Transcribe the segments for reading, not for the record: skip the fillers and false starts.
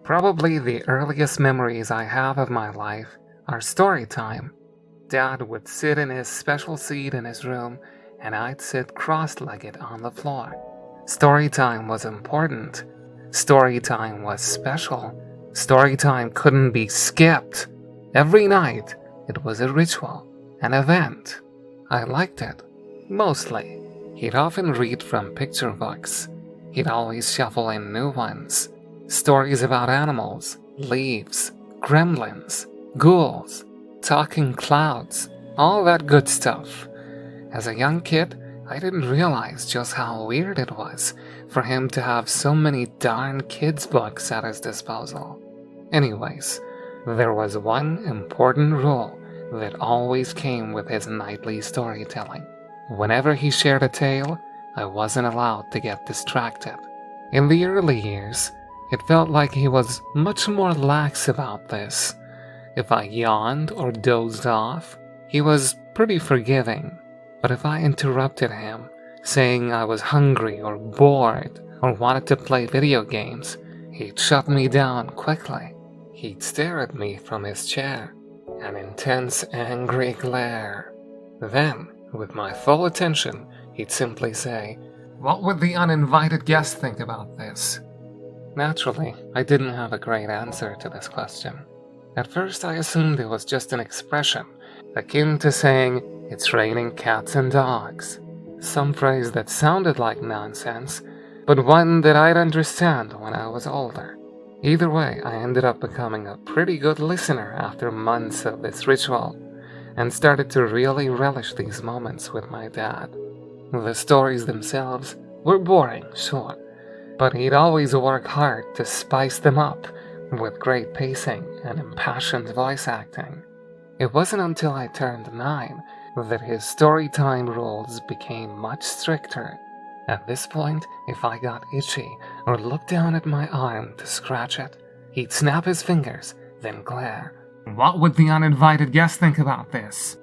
Probably the earliest memories I have of my life are story time. Dad would sit in his special seat in his room, and I'd sit cross-legged on the floor. Story time was important. Story time was special. Story time couldn't be skipped. Every night, it was a ritual, an event. I liked it, mostly. He'd often read from picture books. He'd always shuffle in new ones. Stories about animals, leaves, gremlins, ghouls, talking clouds, all that good stuff. As a young kid, I didn't realize just how weird it was for him to have so many darn kids' books at his disposal. Anyways, there was one important rule that always came with his nightly storytelling. Whenever he shared a tale, I wasn't allowed to get distracted. In the early years, it felt like he was much more lax about this. If I yawned or dozed off, he was pretty forgiving. But if I interrupted him, saying I was hungry or bored or wanted to play video games, he'd shut me down quickly. He'd stare at me from his chair, an intense, angry glare. Then, with my full attention, he'd simply say, "What would the uninvited guest think about this?" Naturally, I didn't have a great answer to this question. At first, I assumed it was just an expression, akin to saying, "It's raining cats and dogs." Some phrase that sounded like nonsense, but one that I'd understand when I was older. Either way, I ended up becoming a pretty good listener after months of this ritual, and started to really relish these moments with my dad. The stories themselves were boring, sure, but he'd always work hard to spice them up with great pacing and impassioned voice acting. It wasn't until I turned 9 that his story time rules became much stricter. At this point, if I got itchy or looked down at my arm to scratch it, he'd snap his fingers, then glare. "What would the uninvited guest think about this?"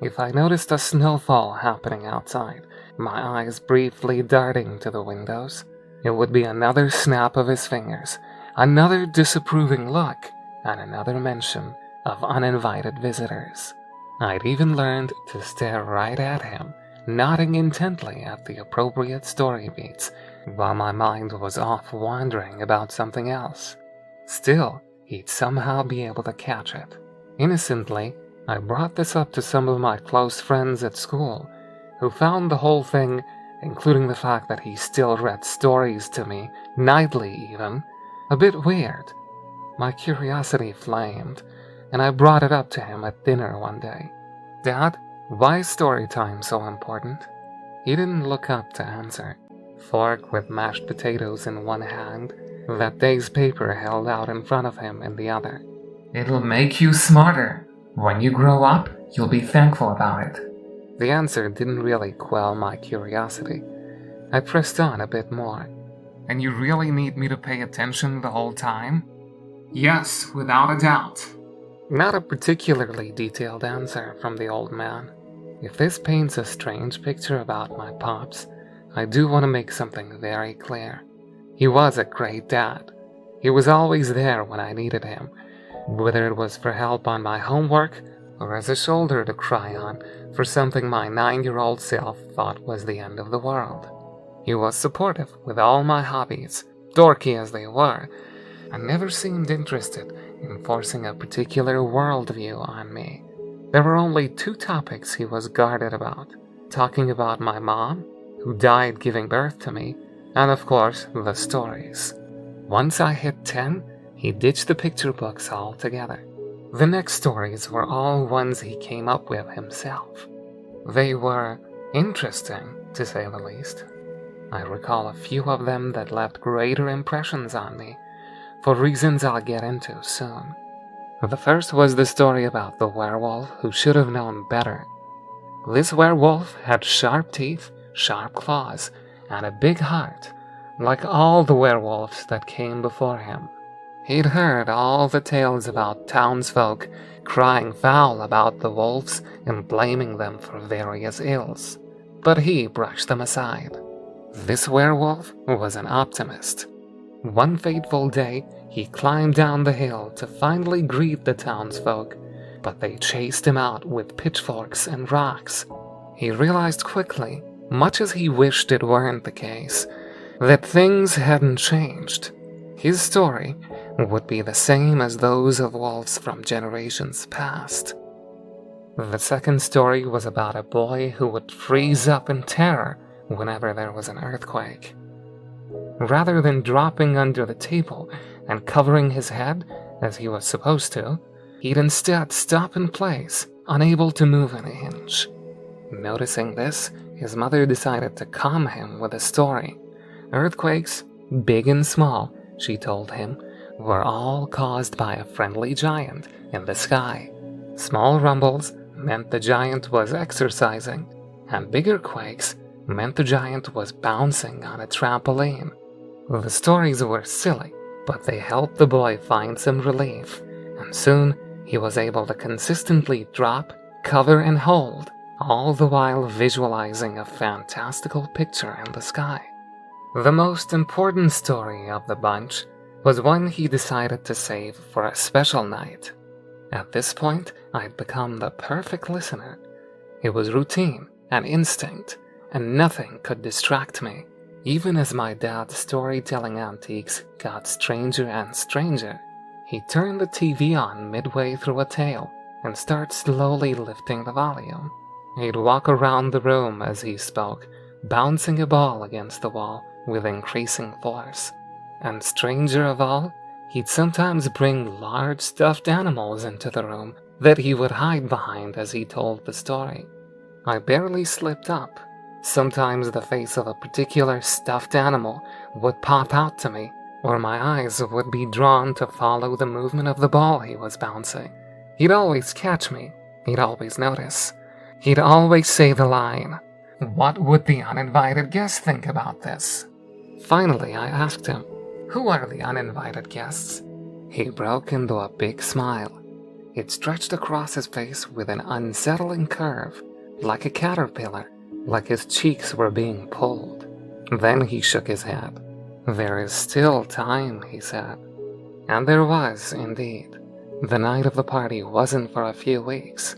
If I noticed a snowfall happening outside, my eyes briefly darting to the windows, it would be another snap of his fingers, another disapproving look, and another mention of uninvited visitors. I'd even learned to stare right at him, nodding intently at the appropriate story beats, while my mind was off wandering about something else. Still, he'd somehow be able to catch it. Innocently, I brought this up to some of my close friends at school, who found the whole thing, including the fact that he still read stories to me, nightly even, a bit weird. My curiosity flamed, and I brought it up to him at dinner one day. "Dad, why is story time so important?" He didn't look up to answer. Fork with mashed potatoes in one hand, that day's paper held out in front of him in the other. "It'll make you smarter. When you grow up, you'll be thankful about it." The answer didn't really quell my curiosity. I pressed on a bit more. "And you really need me to pay attention the whole time?" "Yes, without a doubt." Not a particularly detailed answer from the old man. If this paints a strange picture about my pops, I do want to make something very clear. He was a great dad. He was always there when I needed him, whether it was for help on my homework or as a shoulder to cry on for something my 9-year-old self thought was the end of the world. He was supportive with all my hobbies, dorky as they were, and never seemed interested in forcing a particular worldview on me. There were only 2 topics he was guarded about: talking about my mom, who died giving birth to me, and of course, the stories. Once I hit 10, he ditched the picture books altogether. The next stories were all ones he came up with himself. They were interesting, to say the least. I recall a few of them that left greater impressions on me, for reasons I'll get into soon. The first was the story about the werewolf who should have known better. This werewolf had sharp teeth, sharp claws, and a big heart, like all the werewolves that came before him. He'd heard all the tales about townsfolk crying foul about the wolves and blaming them for various ills, but he brushed them aside. This werewolf was an optimist. One fateful day, He climbed down the hill to finally greet the townsfolk, but they chased him out with pitchforks and rocks. He realized quickly, much as he wished it weren't the case, that things hadn't changed. His story would be the same as those of wolves from generations past. The second story was about a boy who would freeze up in terror whenever there was an earthquake. Rather than dropping under the table and covering his head as he was supposed to, he'd instead stop in place, unable to move an inch. Noticing this, his mother decided to calm him with a story. Earthquakes, big and small, she told him, were all caused by a friendly giant in the sky. Small rumbles meant the giant was exercising, and bigger quakes meant the giant was bouncing on a trampoline. The stories were silly, but they helped the boy find some relief, and soon he was able to consistently drop, cover, and hold, all the while visualizing a fantastical picture in the sky. The most important story of the bunch was one he decided to save for a special night. At this point, I'd become the perfect listener. It was routine and instinct, and nothing could distract me, even as my dad's storytelling antiques got stranger and stranger. He turned the TV on midway through a tale and started slowly lifting the volume. He'd walk around the room as he spoke, bouncing a ball against the wall with increasing force. And stranger of all, he'd sometimes bring large stuffed animals into the room that he would hide behind as he told the story. I barely slipped up. Sometimes the face of a particular stuffed animal would pop out to me, or my eyes would be drawn to follow the movement of the ball he was bouncing. He'd always catch me. He'd always notice. He'd always say the line, "What would the uninvited guests think about this?" Finally, I asked him, "Who are the uninvited guests?" He broke into a big smile. It stretched across his face with an unsettling curve, like a caterpillar, like his cheeks were being pulled. Then he shook his head. "There is still time," he said. And there was, indeed. The night of the party wasn't for a few weeks.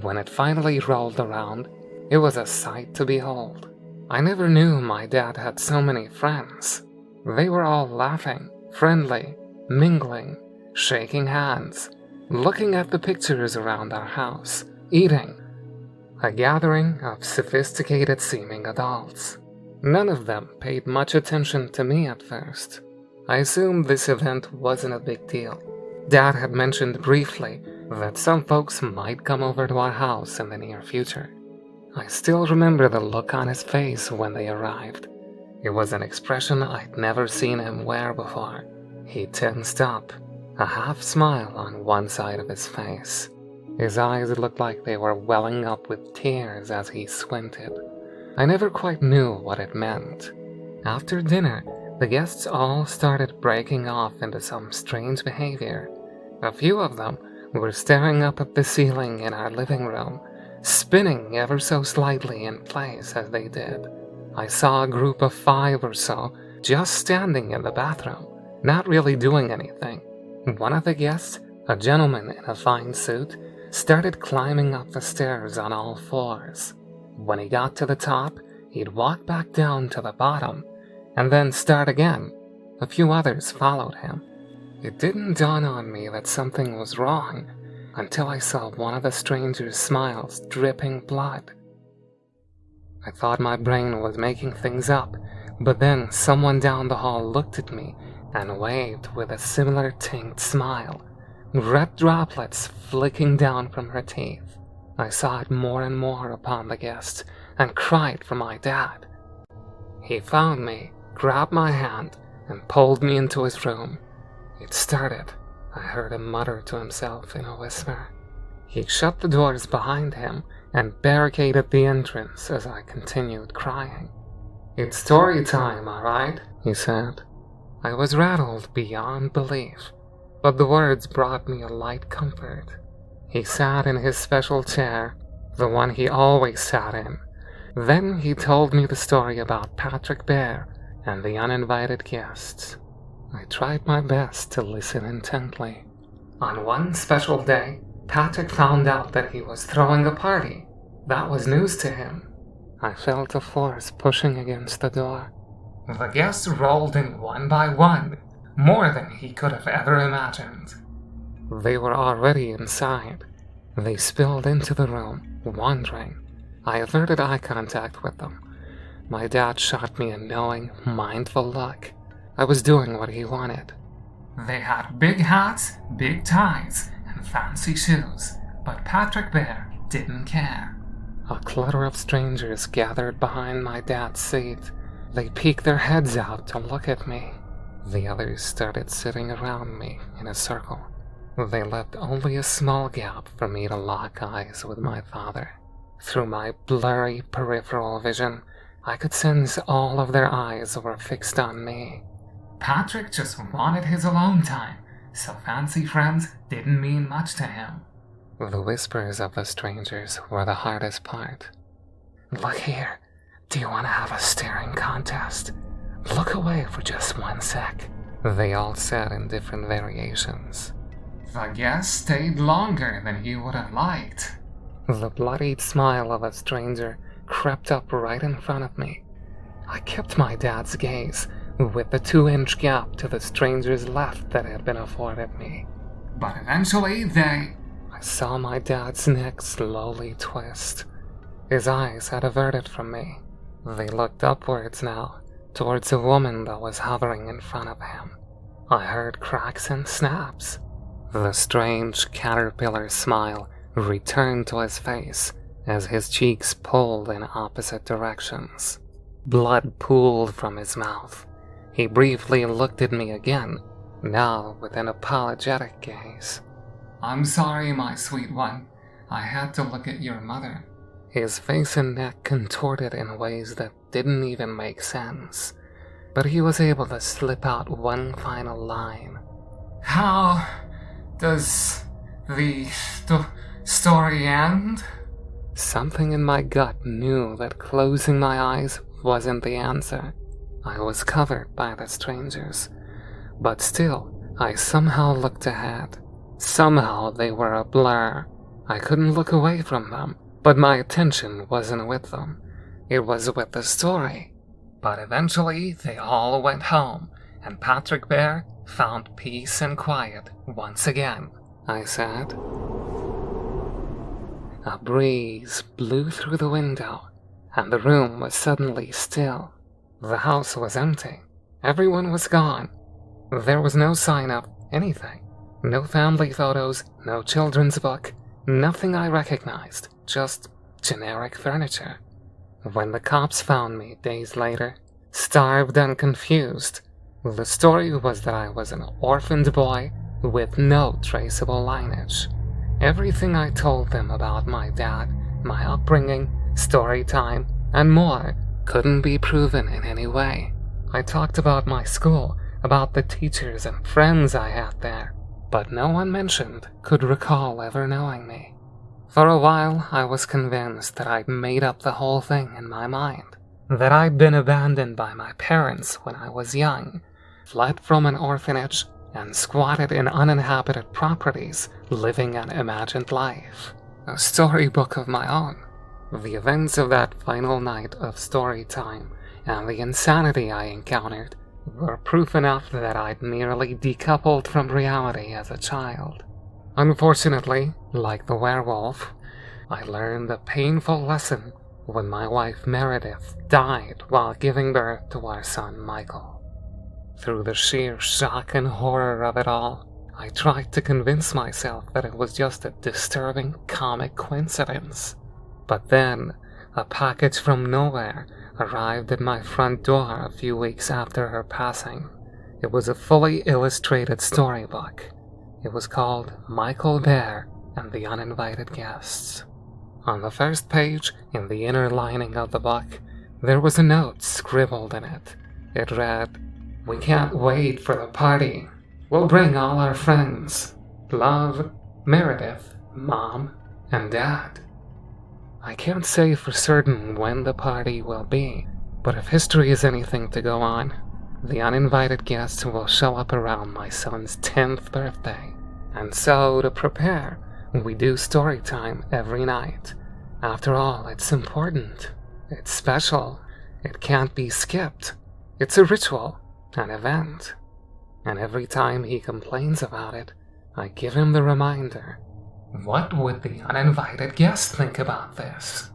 When it finally rolled around, it was a sight to behold. I never knew my dad had so many friends. They were all laughing, friendly, mingling, shaking hands, looking at the pictures around our house, eating. A gathering of sophisticated-seeming adults. None of them paid much attention to me at first. I assumed this event wasn't a big deal. Dad had mentioned briefly that some folks might come over to our house in the near future. I still remember the look on his face when they arrived. It was an expression I'd never seen him wear before. He tensed up, a half smile on one side of his face. His eyes looked like they were welling up with tears as he squinted. I never quite knew what it meant. After dinner, the guests all started breaking off into some strange behavior. A few of them were staring up at the ceiling in our living room, spinning ever so slightly in place as they did. I saw a group of 5 or so just standing in the bathroom, not really doing anything. One of the guests, a gentleman in a fine suit, started climbing up the stairs on all 4s. When he got to the top, he'd walk back down to the bottom, and then start again. A few others followed him. It didn't dawn on me that something was wrong until I saw one of the stranger's smiles dripping blood. I thought my brain was making things up, but then someone down the hall looked at me and waved with a similar tinct smile, red droplets flicking down from her teeth. I saw it more and more upon the guests and cried for my dad. He found me, grabbed my hand, and pulled me into his room. It started. I heard him mutter to himself in a whisper. He shut the doors behind him and barricaded the entrance as I continued crying. "It's story time, all right?" he said. I was rattled beyond belief, but the words brought me a light comfort. He sat in his special chair, the one he always sat in. Then he told me the story about Patrick Bear and the uninvited guests. I tried my best to listen intently. On one special day, Patrick found out that he was throwing a party. That was news to him. I felt a force pushing against the door. The guests rolled in one by one, more than he could have ever imagined. They were already inside. They spilled into the room, wandering. I averted eye contact with them. My dad shot me a knowing, mindful look. I was doing what he wanted. They had big hats, big ties, and fancy shoes, but Patrick Bear didn't care. A clutter of strangers gathered behind my dad's seat. They peeked their heads out to look at me. The others started sitting around me in a circle. They left only a small gap for me to lock eyes with my father. Through my blurry peripheral vision, I could sense all of their eyes were fixed on me. Patrick just wanted his alone time, so fancy friends didn't mean much to him. The whispers of the strangers were the hardest part. Look here, do you want to have a staring contest? Look away for just 1 sec, they all said in different variations. The guest stayed longer than he would have liked. The bloodied smile of a stranger crept up right in front of me. I kept my dad's gaze, with the 2-inch gap to the stranger's left that had been afforded me. But eventually I saw my dad's neck slowly twist. His eyes had averted from me. They looked upwards now, towards a woman that was hovering in front of him. I heard cracks and snaps. The strange caterpillar smile returned to his face as his cheeks pulled in opposite directions. Blood pooled from his mouth. He briefly looked at me again, now with an apologetic gaze. I'm sorry, my sweet one. I had to look at your mother. His face and neck contorted in ways that didn't even make sense, but he was able to slip out one final line. How does the story end? Something in my gut knew that closing my eyes wasn't the answer. I was covered by the strangers, but still, I somehow looked ahead. Somehow they were a blur. I couldn't look away from them, but my attention wasn't with them. It was with the story. But eventually they all went home, and Patrick Bear found peace and quiet once again, I said. A breeze blew through the window, and the room was suddenly still. The house was empty. Everyone was gone. There was no sign of anything. No family photos, no children's book, nothing I recognized, just generic furniture. When the cops found me days later, starved and confused, the story was that I was an orphaned boy with no traceable lineage. Everything I told them about my dad, my upbringing, story time, and more couldn't be proven in any way. I talked about my school, about the teachers and friends I had there, but no one mentioned could recall ever knowing me. For a while, I was convinced that I'd made up the whole thing in my mind, that I'd been abandoned by my parents when I was young, fled from an orphanage, and squatted in uninhabited properties, living an imagined life. A storybook of my own. The events of that final night of story time and the insanity I encountered were proof enough that I'd nearly decoupled from reality as a child. Unfortunately, like the werewolf, I learned a painful lesson when my wife Meredith died while giving birth to our son Michael. Through the sheer shock and horror of it all, I tried to convince myself that it was just a disturbing comic coincidence. But then, a package from nowhere arrived at my front door a few weeks after her passing. It was a fully illustrated storybook. It was called Michael Bear and the Uninvited Guests. On the first page, in the inner lining of the book, there was a note scribbled in it. It read, "We can't wait for the party. We'll bring all our friends. Love, Meredith, Mom, and Dad." I can't say for certain when the party will be, but if history is anything to go on, The uninvited guests will show up around my son's 10th birthday. And so, to prepare, we do story time every night. After all, it's important. It's special. It can't be skipped. It's a ritual, an event. And every time he complains about it, I give him the reminder. What would the uninvited guest think about this?